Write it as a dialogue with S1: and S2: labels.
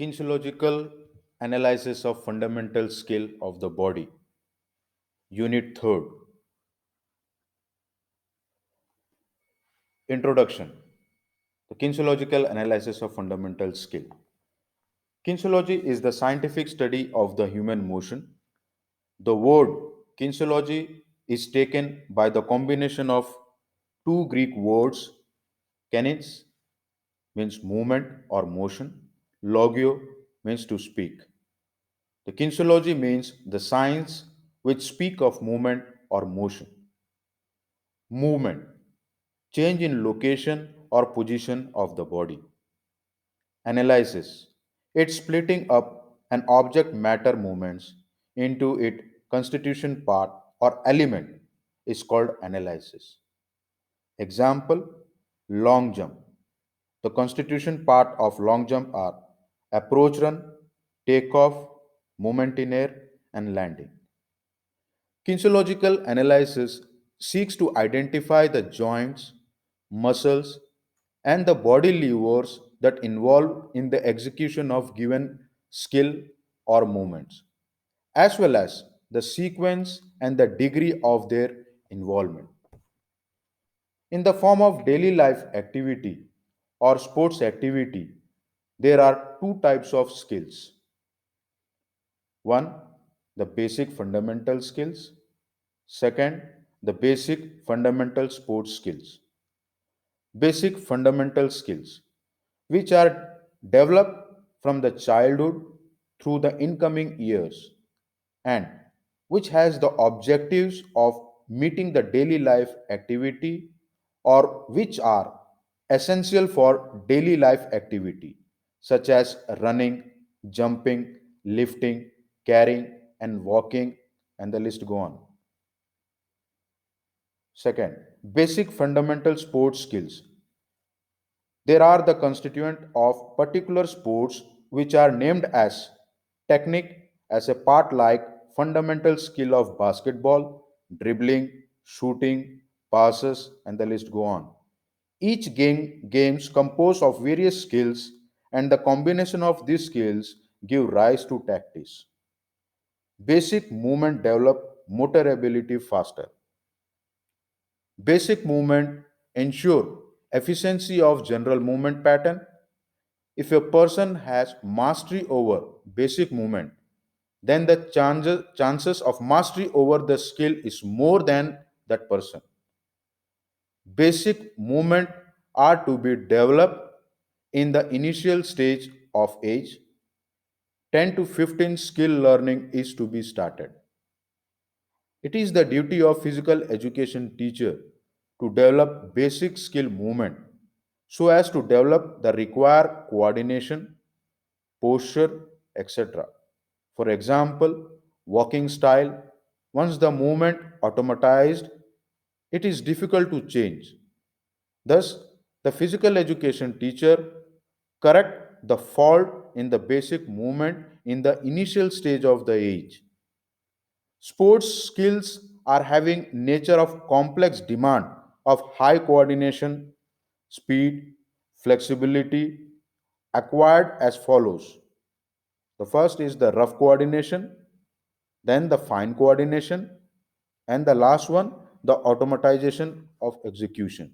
S1: Kinesiological analysis of fundamental skill of the body. Unit 3rd. Introduction. The kinesiological analysis of fundamental skill. Kinesiology is the scientific study of the human motion. The word kinesiology is taken by the combination of two Greek words, kinesis means movement or motion, logio means to speak. The kinesiology means the science which speak of movement or motion. Movement, change in location or position of the body. Analysis, it's splitting up an object matter movements into its constitution part or element is called analysis. Example, long jump. The constitution part of long jump are approach run, takeoff, movement in air, and landing. Kinesiological analysis seeks to identify the joints, muscles, and the body levers that involve in the execution of given skill or movements, as well as the sequence and the degree of their involvement. In the form of daily life activity or sports activity, there are two types of skills. One, the basic fundamental skills. Second, the basic fundamental sports skills. Basic fundamental skills, which are developed from the childhood through the incoming years and which has the objectives of meeting the daily life activity or which are essential for daily life activity such as running, jumping, lifting, carrying and walking, and the list go on. Second, basic fundamental sports skills. There are the constituent of particular sports which are named as technique as a part like fundamental skill of basketball, dribbling, shooting, passes, and the list go on. Each games compose of various skills and the combination of these skills give rise to tactics. Basic movement develop motor ability faster. Basic movement ensure efficiency of general movement pattern. If a person has mastery over basic movement, then the chances of mastery over the skill is more than that person. Basic movement are to be developed in the initial stage of age. 10 to 15 skill learning is to be started. It is the duty of physical education teacher to develop basic skill movement so as to develop the required coordination, posture, etc. For example, walking style, once the movement automatized, it is difficult to change. Thus, the physical education teacher correct the fault in the basic movement in the initial stage of the age. Sports skills are having nature of complex demand of high coordination, speed, flexibility acquired as follows. The first is the rough coordination, then the fine coordination, and the last one, the automatization of execution.